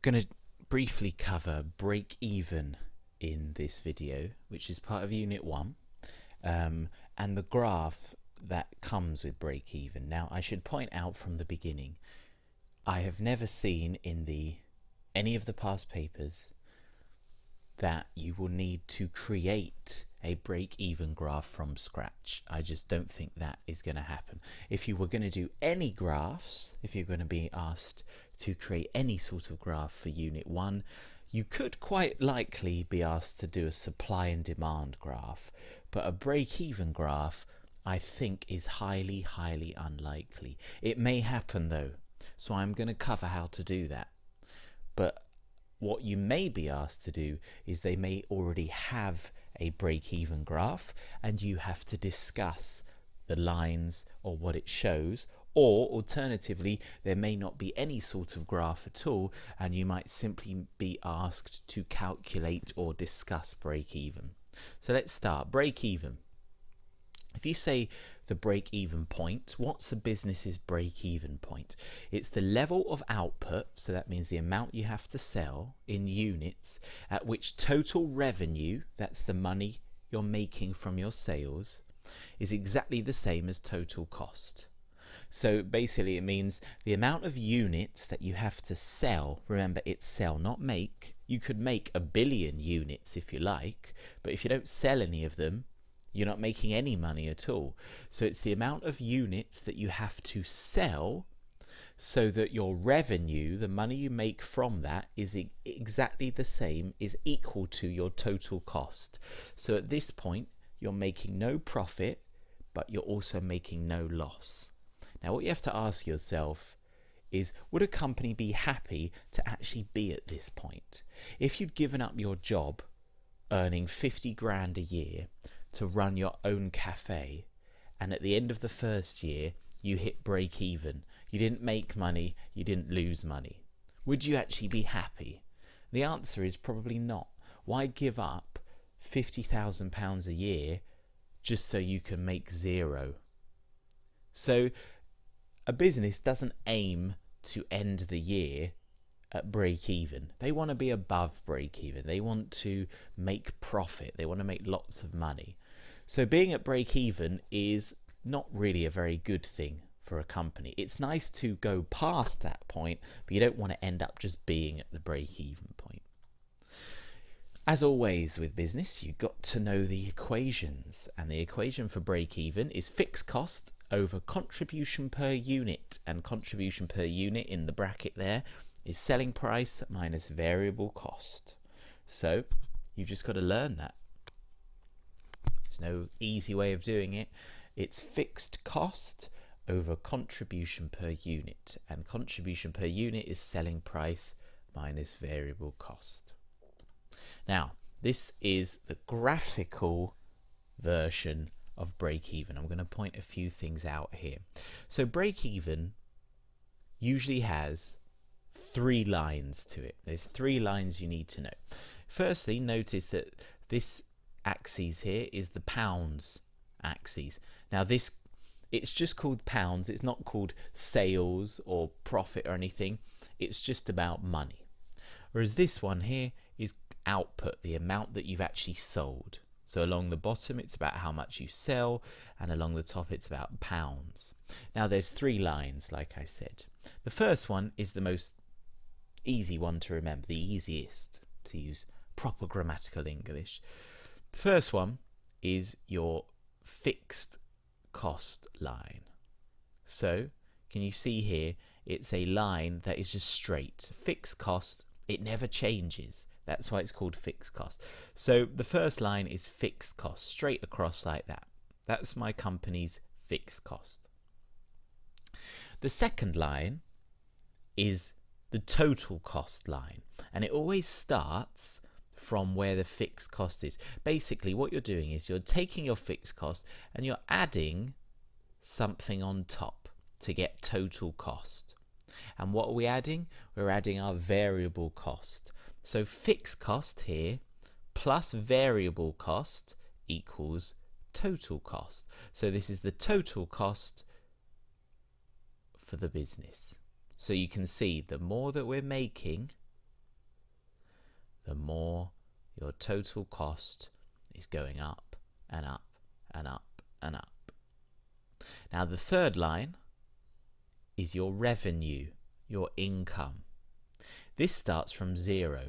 going to briefly cover break even in this video, which is part of Unit 1, and the graph that comes with break even. Now, I should point out from the beginning, I have never seen in any of the past papers that you will need to create a break-even graph from scratch. I just don't think that is going to happen. If you were going to do any graphs, if you're going to be asked to create any sort of graph for Unit 1, you could quite likely be asked to do a supply and demand graph, but a break-even graph I think is highly, highly unlikely. It may happen though, so I'm going to cover how to do that. But what you may be asked to do is they may already have a break-even graph and you have to discuss the lines or what it shows, or alternatively there may not be any sort of graph at all and you might simply be asked to calculate or discuss break-even. So let's start. Break-even. If you say the break-even point, what's a business's break-even point? It's the level of output, so that means the amount you have to sell in units, at which total revenue, that's the money you're making from your sales, is exactly the same as total cost. So basically it means the amount of units that you have to sell. Remember, it's sell, not make. You could make 1 billion units if you like, but if you don't sell any of them, you're not making any money at all. So it's the amount of units that you have to sell so that your revenue, the money you make from that, is exactly the same, is equal to your total cost. So at this point, you're making no profit, but you're also making no loss. Now, what you have to ask yourself is, would a company be happy to actually be at this point? If you'd given up your job earning 50 grand a year to run your own cafe, and at the end of the first year you hit break even, you didn't make money, you didn't lose money, would you actually be happy? The answer is probably not. Why give up £50,000 a year just so you can make zero? So a business doesn't aim to end the year at break even. They want to be above break even. They want to make profit. They want to make lots of money. So being at break even is not really a very good thing for a company. It's nice to go past that point, but you don't want to end up just being at the break even point. As always with business, you've got to know the equations, and the equation for break even is fixed cost over contribution per unit, and contribution per unit in the bracket there is selling price minus variable cost. So you've just got to learn that. There's no easy way of doing it. It's fixed cost over contribution per unit, and contribution per unit is selling price minus variable cost. Now, this is the graphical version of break even. I'm going to point a few things out here. So break even usually has 3 lines to it. There's 3 lines you need to know. Firstly, notice that this axis here is the pounds axis. Now it's just called pounds. It's not called sales or profit or anything. It's just about money. Whereas this one here is output, the amount that you've actually sold. So along the bottom it's about how much you sell, and along the top it's about pounds. Now there's 3 lines, like I said. The first one is the most easy one to remember, the easiest to use proper grammatical English. The first one is your fixed cost line. So can you see here, it's a line that is just straight. Fixed cost, it never changes. That's why it's called fixed cost. So the first line is fixed cost, straight across like that. That's my company's fixed cost. The second line is the total cost line, and it always starts from where the fixed cost is. Basically what you're doing is you're taking your fixed cost and you're adding something on top to get total cost. And what are we adding? We're adding our variable cost. So fixed cost here plus variable cost equals total cost. So this is the total cost for the business. So you can see the more that we're making, the more your total cost is going up and up and up and up. Now the third line is your revenue, your income. This starts from 0.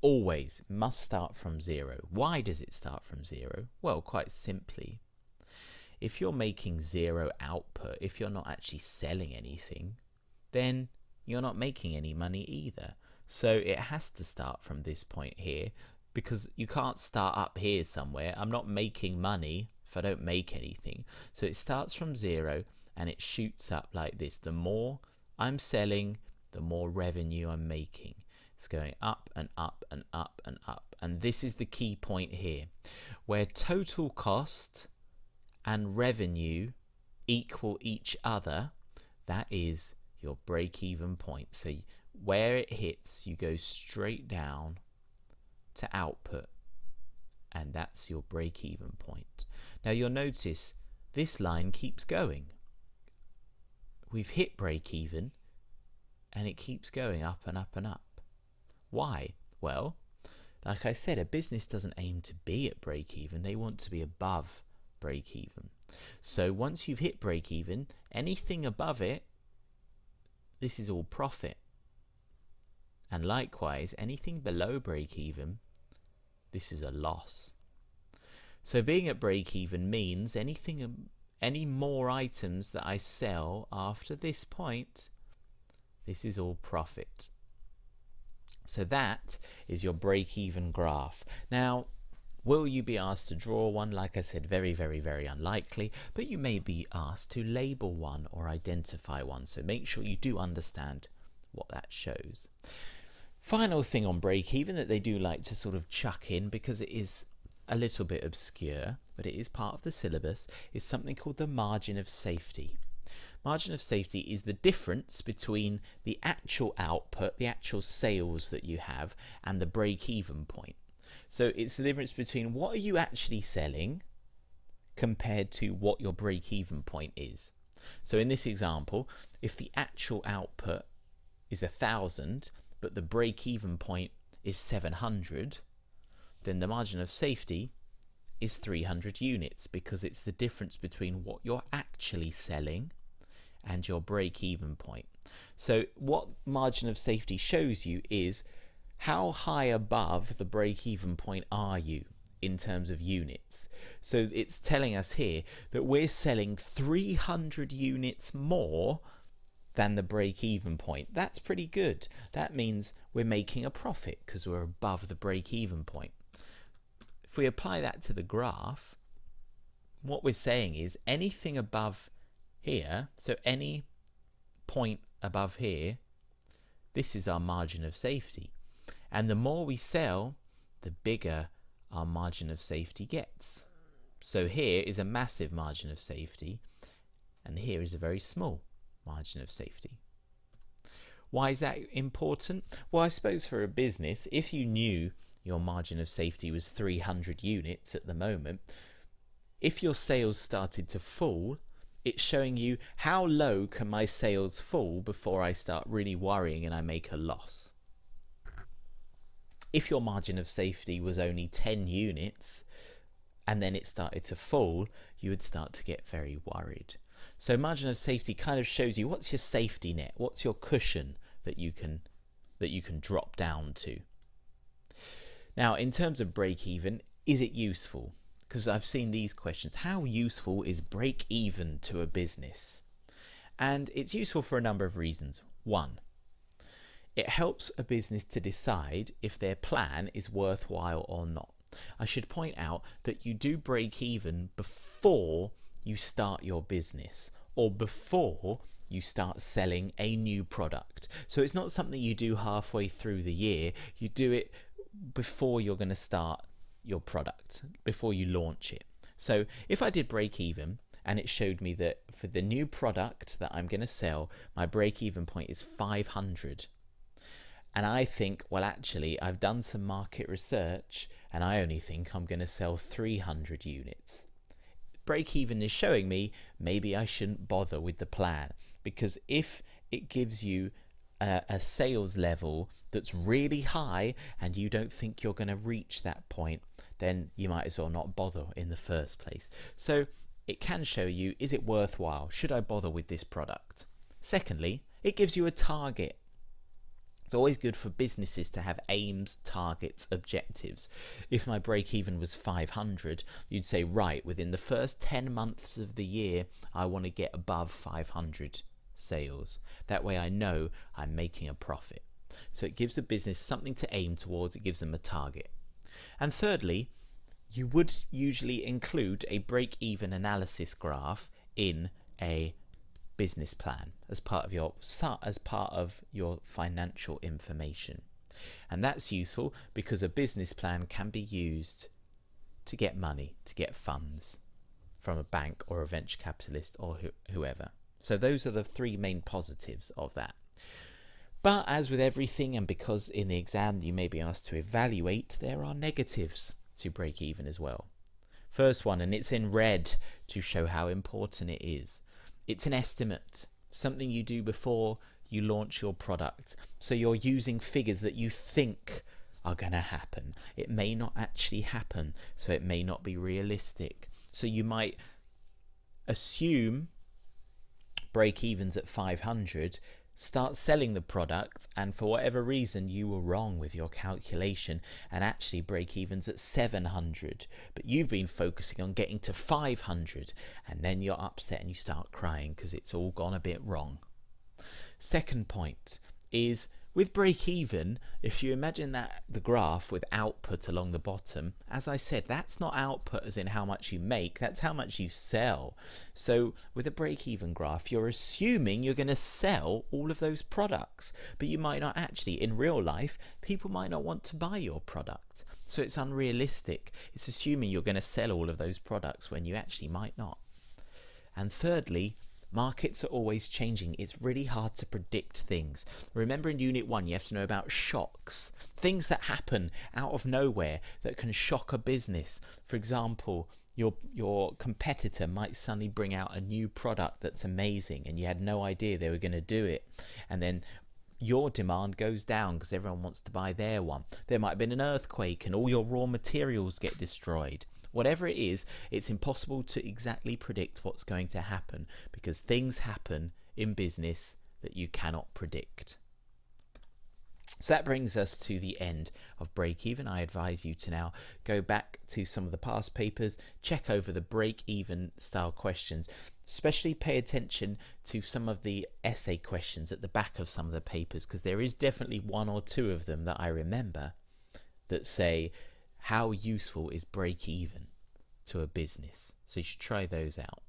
Always must start from 0. Why does it start from 0? Well, quite simply, if you're making 0 output, if you're not actually selling anything, then you're not making any money either. So it has to start from this point here, because you can't start up here somewhere. I'm not making money if I don't make anything. So it starts from 0 and it shoots up like this. The more I'm selling, the more revenue I'm making. It's going up and up and up and up. And this is the key point here, where total cost and revenue equal each other. That is your break-even point. So where it hits, you go straight down to output, and that's your break-even point. Now you'll notice this line keeps going. We've hit break-even and it keeps going up and up and up. Why? Well, like I said, a business doesn't aim to be at break-even. They want to be above break-even. So once you've hit break-even, anything above it, this is all profit. And likewise, anything below break-even, this is a loss. So being at break-even means any more items that I sell after this point, this is all profit. So that is your break-even graph. Now, will you be asked to draw one? Like I said, very, very, very unlikely, but you may be asked to label one or identify one. So make sure you do understand what that shows. Final thing on break-even that they do like to sort of chuck in, because it is a little bit obscure, but it is part of the syllabus, is something called the margin of safety. Margin of safety is the difference between the actual output, the actual sales that you have, and the break-even point. So it's the difference between what are you actually selling compared to what your break-even point is. So in this example, if the actual output is 1,000, but the break-even point is 700, then the margin of safety is 300 units, because it's the difference between what you're actually selling and your break-even point. So what margin of safety shows you is how high above the break-even point are you in terms of units. So it's telling us here that we're selling 300 units more than the break-even point. That's pretty good. That means we're making a profit because we're above the break-even point. If we apply that to the graph, what we're saying is anything above here, so any point above here, this is our margin of safety. And the more we sell, the bigger our margin of safety gets. So here is a massive margin of safety, and here is a very small margin of safety. Why is that important? Well, I suppose for a business, if you knew your margin of safety was 300 units at the moment, if your sales started to fall, it's showing you how low can my sales fall before I start really worrying and I make a loss. If your margin of safety was only 10 units and then it started to fall, you would start to get very worried. So margin of safety kind of shows you what's your safety net, what's your cushion that you can drop down to. Now, in terms of break even, is it useful? Because I've seen these questions. How useful is break even to a business? And it's useful for a number of reasons. One, it helps a business to decide if their plan is worthwhile or not. I should point out that you do break even before you start your business or before you start selling a new product. So it's not something you do halfway through the year. You do it before you're going to start your product, before you launch it. So if I did break even and it showed me that for the new product that I'm going to sell, my break even point is 500. And I think, well, actually, I've done some market research and I only think I'm going to sell 300 units. Break even is showing me maybe I shouldn't bother with the plan, because if it gives you a sales level that's really high and you don't think you're going to reach that point, then you might as well not bother in the first place. So it can show you, is it worthwhile? Should I bother with this product? Secondly, it gives you a target. It's always good for businesses to have aims, targets, objectives. If my break even was 500, you'd say, right, within the first 10 months of the year, I want to get above 500 sales. That way I know I'm making a profit. So it gives a business something to aim towards, it gives them a target. And thirdly, you would usually include a break-even analysis graph in a business plan as part of your financial information. And that's useful because a business plan can be used to get money, to get funds from a bank or a venture capitalist or whoever. So those are the three main positives of that. But as with everything, and because in the exam you may be asked to evaluate, there are negatives to break even as well. First one, and it's in red to show how important it is. It's an estimate, something you do before you launch your product. So you're using figures that you think are going to happen. It may not actually happen, so it may not be realistic. So you might assume break-evens at 500, start selling the product, and for whatever reason you were wrong with your calculation and actually break-evens at 700, but you've been focusing on getting to 500, and then you're upset and you start crying because it's all gone a bit wrong. Second point is, with break-even, if you imagine that the graph with output along the bottom, as I said, that's not output as in how much you make, that's how much you sell. So with a break-even graph, you're assuming you're going to sell all of those products, but you might not actually. In real life, people might not want to buy your product. So it's unrealistic. It's assuming you're going to sell all of those products when you actually might not. And thirdly, markets are always changing. It's really hard to predict things. Remember in Unit 1, you have to know about shocks. Things that happen out of nowhere that can shock a business. For example, your competitor might suddenly bring out a new product that's amazing and you had no idea they were going to do it. And then your demand goes down because everyone wants to buy their one. There might have been an earthquake and all your raw materials get destroyed. Whatever it is, it's impossible to exactly predict what's going to happen because things happen in business that you cannot predict. So that brings us to the end of break-even. I advise you to now go back to some of the past papers, check over the break-even style questions, especially pay attention to some of the essay questions at the back of some of the papers, because there is definitely one or two of them that I remember that say, how useful is break-even to a business? So you should try those out.